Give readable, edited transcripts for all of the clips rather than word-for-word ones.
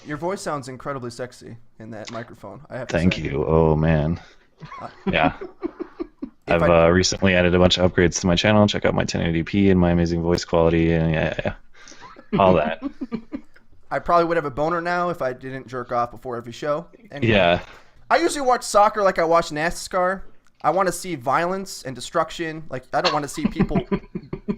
Your voice sounds incredibly sexy in that microphone. I have to Thank say. you. Oh man. Uh, Yeah. if I've I recently added a bunch of upgrades to my channel. Check out my 1080p and my amazing voice quality and yeah, all that. I probably would have a boner now if I didn't jerk off before every show. Anyway, Yeah. I usually watch soccer like I watch NASCAR. I want to see violence and destruction. Like I don't want to see people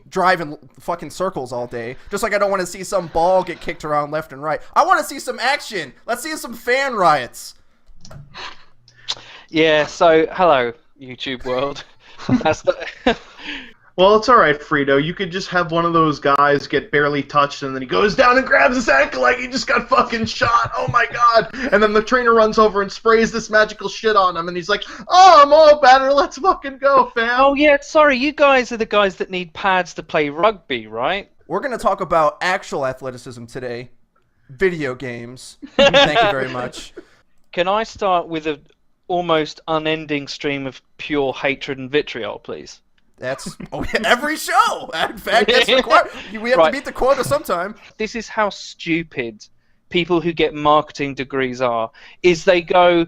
drive in fucking circles all day. Just like I don't want to see some ball get kicked around left and right. I want to see some action. Let's see some fan riots. Yeah, so hello, YouTube world. That's the... Well, it's all right, Frito. You could just have one of those guys get barely touched, and then he goes down and grabs his ankle like he just got fucking shot. Oh my god! And then the trainer runs over and sprays this magical shit on him, and he's like, "Oh, I'm all better. Let's fucking go, fam." Oh yeah, sorry, you guys are the guys that need pads to play rugby, right? We're going to talk about actual athleticism today. Video games. Thank you very much. Can I start with an almost unending stream of pure hatred and vitriol, please? That's every show. In fact, that's required. We have to meet the quota sometime. This is how stupid people who get marketing degrees are. Is they go,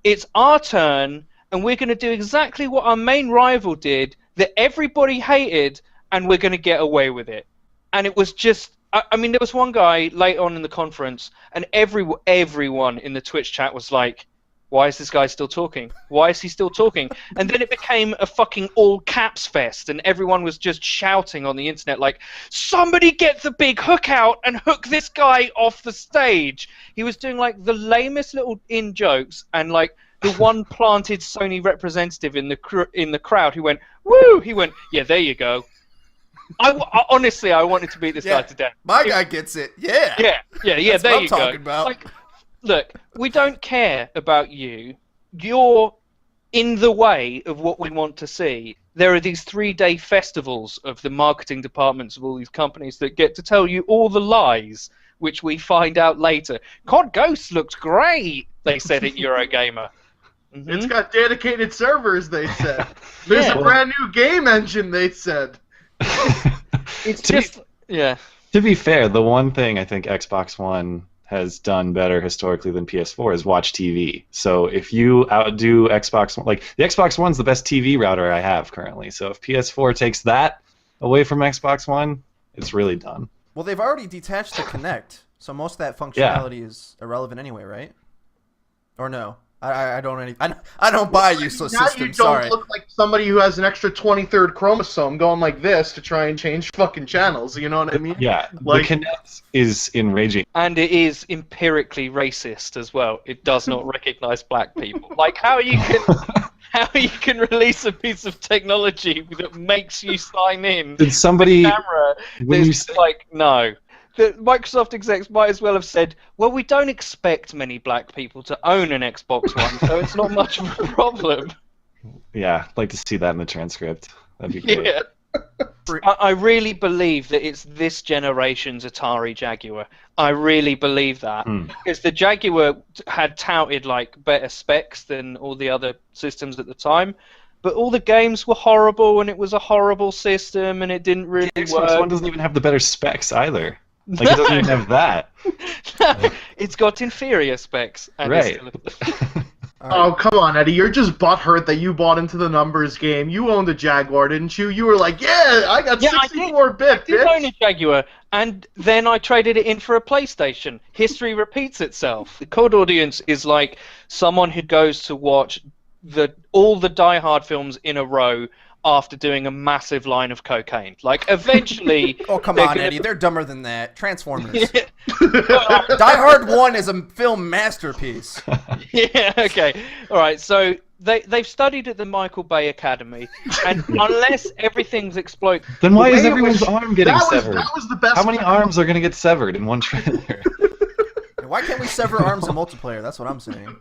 it's our turn, and we're going to do exactly what our main rival did that everybody hated, and we're going to get away with it. And it was just, I mean, there was one guy late on in the conference, and everyone in the Twitch chat was like, why is this guy still talking? Why is he still talking? And then it became a fucking all caps fest, and everyone was just shouting on the internet like, somebody get the big hook out and hook this guy off the stage. He was doing like the lamest little in jokes, and like the one planted Sony representative in the crowd who went, woo! He went, yeah, there you go. Honestly, I wanted to beat this guy to death. My guy gets it. Yeah. Yeah. That's There what I'm you go. talking about. Like, look, we don't care about you. You're in the way of what we want to see. There are these 3-day festivals of the marketing departments of all these companies that get to tell you all the lies, which we find out later. COD Ghosts looked great, they said at Eurogamer. Mm-hmm. It's got dedicated servers, they said. There's a brand new game engine, they said. It's just, yeah. To be fair, the one thing I think Xbox One has done better historically than PS4 is watch TV. So if you outdo Xbox One, like the Xbox One's the best TV router I have currently. So if PS4 takes that away from Xbox One, it's really done. Well, they've already detached the Kinect, so most of that functionality is irrelevant anyway, right? Or no? I don't buy useless now systems. you don't Sorry. look like somebody who has an extra 23rd chromosome going like this to try and change fucking channels. You know what I mean? Yeah, Like- the Kinect is enraging. And it is empirically racist as well. It does not recognize black people. Like how you can release a piece of technology that makes you sign in Did somebody camera when you that's say, like no. The Microsoft execs might as well have said, well, we don't expect many black people to own an Xbox One, so it's not much of a problem. yeah, I'd like to see that in the transcript. That'd be great. Yeah. I really believe that it's this generation's Atari Jaguar. I really believe that. Because the Jaguar had touted like better specs than all the other systems at the time, but all the games were horrible and it was a horrible system and it didn't really The Xbox work. One doesn't even have the better specs either. Like it doesn't even have that. It's got inferior specs. And Right. it's still... Oh, come on, Eddie. You're just butthurt that you bought into the numbers game. You owned a Jaguar, didn't you? You were like, yeah, I got Yeah, I 64-bit, I did own bitch. a Jaguar, and then I traded it in for a PlayStation. History repeats itself. The COD audience is like someone who goes to watch all the Die Hard films in a row after doing a massive line of cocaine. Like, eventually... Oh, come they're on, gonna- Eddie. They're dumber than that. Transformers. Die Hard 1 is a film masterpiece. Yeah, okay. All right, so they've studied at the Michael Bay Academy, and unless everything's exploited... Then why is Wait, everyone's arm getting severed? That was the best. How many arms are going to get severed in one trailer? Why can't we sever arms in multiplayer? That's what I'm saying.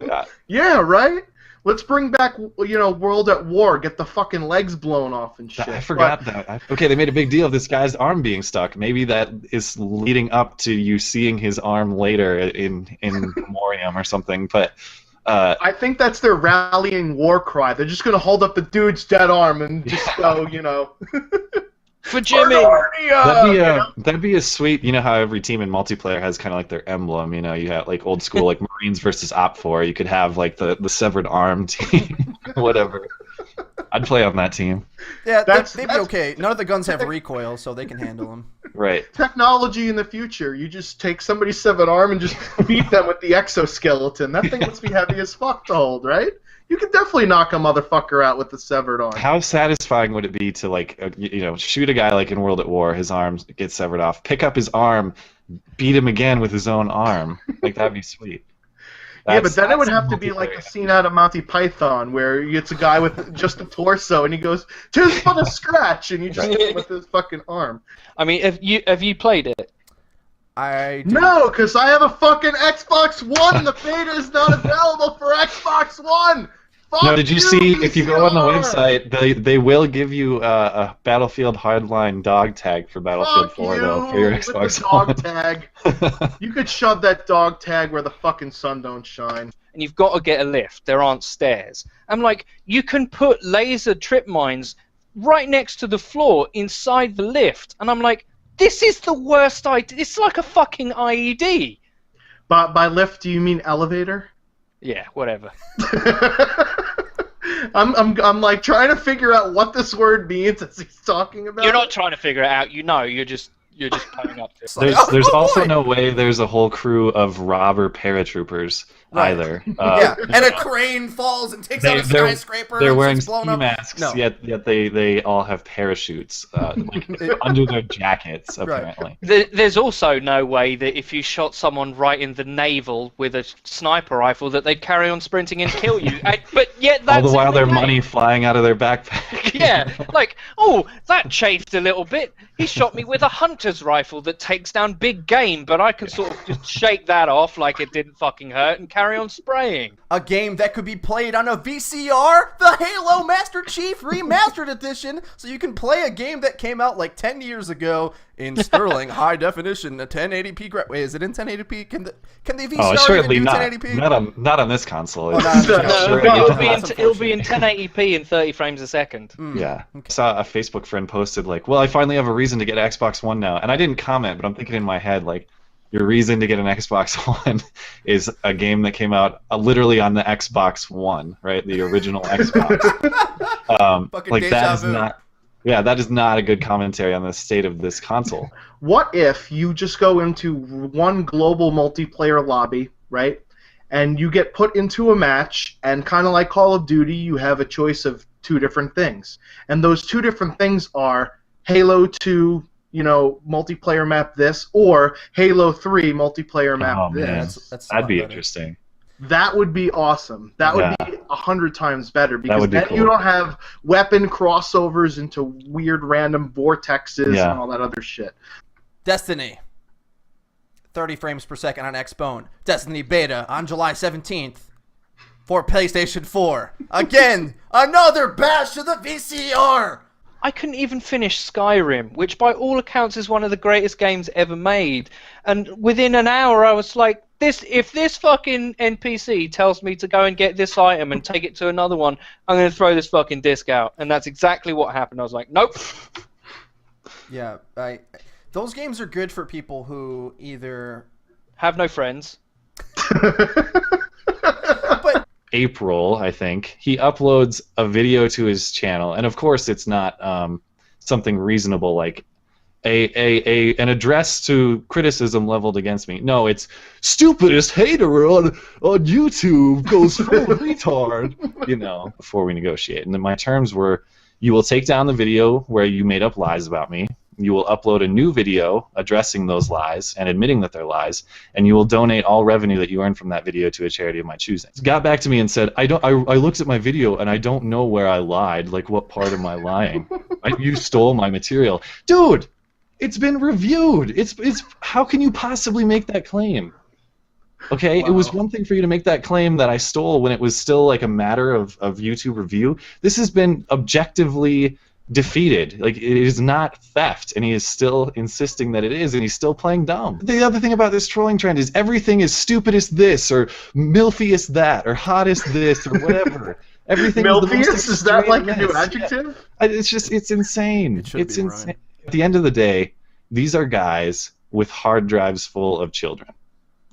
Yeah, right? Let's bring back, World at War. Get the fucking legs blown off and shit. I forgot that. Okay, they made a big deal of this guy's arm being stuck. Maybe that is leading up to you seeing his arm later in Memoriam or something. But I think that's their rallying war cry. They're just gonna hold up the dude's dead arm and just go, For Jimmy! That'd be a sweet. You know how every team in multiplayer has kind of like their emblem. You know, you have like old school like Marines versus Op4. You could have like the severed arm team, whatever. I'd play on that team. Yeah, they'd be okay. None of the guns have recoil, so they can handle them. Right. Technology in the future. You just take somebody's severed arm and just beat them with the exoskeleton. That thing must be heavy as fuck to hold, right? You could definitely knock a motherfucker out with the severed arm. How satisfying would it be to like shoot a guy like in World at War, his arm gets severed off, pick up his arm, beat him again with his own arm? Like that'd be sweet. Yeah, but then it would have to be like a scene out of Monty Python where it's a guy with just a torso and he goes, "'Tis but a scratch," and you just hit him with his fucking arm. I mean, have you played it? No, because I have a fucking Xbox One and the beta is not available for Xbox One. Fuck no, did you see? If you go on the VCR. website, they will give you a Battlefield Hardline dog tag for Battlefield 4 though for your with Xbox the dog One. tag. You could shove that dog tag where the fucking sun don't shine. And you've got to get a lift. There aren't stairs. I'm like, you can put laser trip mines right next to the floor inside the lift. And I'm like, this is the worst idea. It's like a fucking IED. But by lift, do you mean elevator? Yeah, whatever. I'm like trying to figure out what this word means as he's talking about. You're not trying to figure it out. You know, you're just playing up to it. There's also no way there's a whole crew of robber paratroopers either. Yeah, and a crane falls and takes out a skyscraper. They're and wearing it's blown ski up. masks, No. yet they all have parachutes like under their jackets, apparently. There's also no way that if you shot someone right in the navel with a sniper rifle that they'd carry on sprinting and kill you. But yet that's All the while in the their game. money flying out of their backpack. Yeah, like, oh, that chafed a little bit. He shot me with a hunter's rifle that takes down big game, but I can sort of just shake that off like it didn't fucking hurt and carry on spraying. A game that could be played on a VCR, the Halo Master Chief Remastered Edition, so you can play a game that came out like 10 years ago in sterling high definition, a 1080p. Wait, is it in 1080p? Can the VCR Oh, even surely do not. 1080p? Not on this console. Oh, not on this console. Sure, It'll be in 1080p in 30 frames a second. Yeah. I saw a Facebook friend posted like, well, I finally have a reason to get Xbox One now. And I didn't comment, but I'm thinking in my head, like, your reason to get an Xbox One is a game that came out literally on the Xbox One, right? The original Xbox. Fucking Like, deja that is vu. not... Yeah, that is not a good commentary on the state of this console. What if you just go into one global multiplayer lobby, right? And you get put into a match, and kind of like Call of Duty, you have a choice of two different things. And those two different things are Halo 2, multiplayer map this, or Halo 3 multiplayer map Oh, this. man. That's a lot That'd be better. interesting. That would be awesome. That would Yeah. be 100 times better because would be then cool. you don't have weapon crossovers into weird random vortexes Yeah. and all that other shit. Destiny. 30 frames per second on Xbone. Destiny beta on July 17th for PlayStation 4. Again, another bash to the VCR. I couldn't even finish Skyrim, which by all accounts is one of the greatest games ever made. And within an hour, I was like, if this fucking NPC tells me to go and get this item and take it to another one, I'm going to throw this fucking disc out. And that's exactly what happened. I was like, nope. Yeah, those games are good for people who either... Have no friends. But April, I think, he uploads a video to his channel, and of course it's not something reasonable like an address to criticism leveled against me. No, it's stupidest hater on YouTube goes full retard, before we negotiate. And then my terms were, you will take down the video where you made up lies about me. You will upload a new video addressing those lies and admitting that they're lies, and you will donate all revenue that you earn from that video to a charity of my choosing. He got back to me and said, I looked at my video and I don't know where I lied. Like, what part am I lying? You stole my material. Dude, it's been reviewed. It's how can you possibly make that claim? Okay, Wow. It was one thing for you to make that claim that I stole when it was still like a matter of YouTube review. This has been objectively defeated. Like, it is not theft, and he is still insisting that it is, and he's still playing dumb. The other thing about this trolling trend is everything is stupidest this, or milfiest that, or hottest this, or whatever. Everything is the most Milfius? Is that like a extreme new this. adjective? Yeah. It's insane. It should It's be, insane. Ryan. at the end of the day, these are guys with hard drives full of children.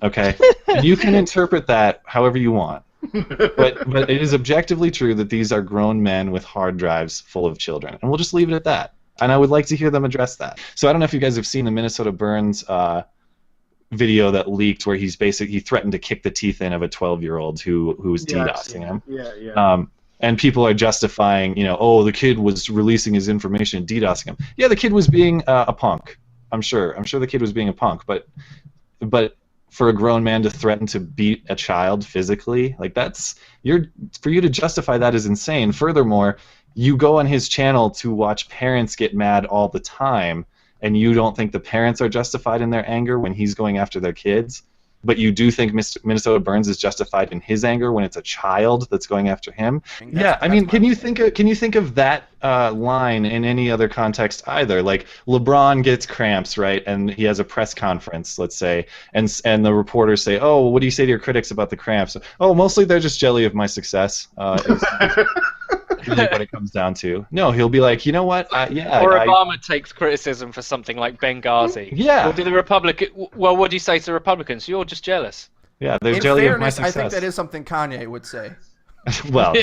Okay? You can interpret that however you want. But it is objectively true that these are grown men with hard drives full of children. And we'll just leave it at that. And I would like to hear them address that. So I don't know if you guys have seen the Minnesota Burns video that leaked where he threatened to kick the teeth in of a 12-year-old who was DDoSing him. Yeah. And people are justifying, the kid was releasing his information and DDoSing him. Yeah, the kid was being a punk. I'm sure the kid was being a punk, but for a grown man to threaten to beat a child physically, like for you to justify that is insane. Furthermore, you go on his channel to watch parents get mad all the time, and you don't think the parents are justified in their anger when he's going after their kids, but you do think Minnesota Burns is justified in his anger when it's a child that's going after him. Can you think of that line in any other context either? Like LeBron gets cramps, right, and he has a press conference, let's say, and the reporters say, "Oh, what do you say to your critics about the cramps?" "Oh, mostly they're just jelly of my success." Really what it comes down to. No, he'll be like, you know what? Obama takes criticism for something like Benghazi. Yeah. Or do the Republican? Well, what do you say to the Republicans? You're just jealous. Yeah, they're In jelly fairness, of my I success. think that is something Kanye would say. Well,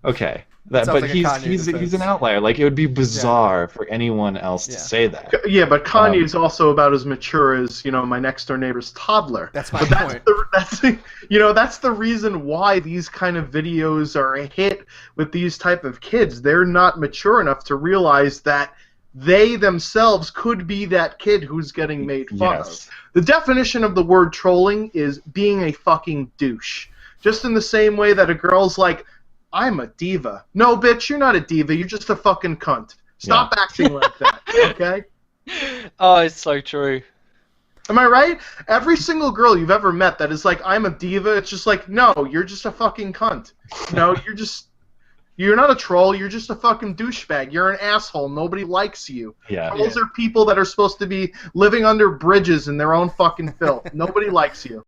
okay. But like a he's Kanye defense. an outlier. Like, it would be bizarre for anyone else to say that. Yeah, but Kanye is also about as mature as my next door neighbor's toddler. That's my point. That's the reason why these kind of videos are a hit with these type of kids. They're not mature enough to realize that they themselves could be that kid who's getting made fun of. The definition of the word trolling is being a fucking douche. Just in the same way that a girl's like, I'm a diva. No, bitch, you're not a diva. You're just a fucking cunt. Stop acting like that, okay? Oh, it's so true. Am I right? Every single girl you've ever met that is like, I'm a diva, it's just like, no, you're just a fucking cunt. You're not a troll, you're just a fucking douchebag. You're an asshole. Nobody likes you. Yeah. Trolls are people that are supposed to be living under bridges in their own fucking filth. Nobody likes you.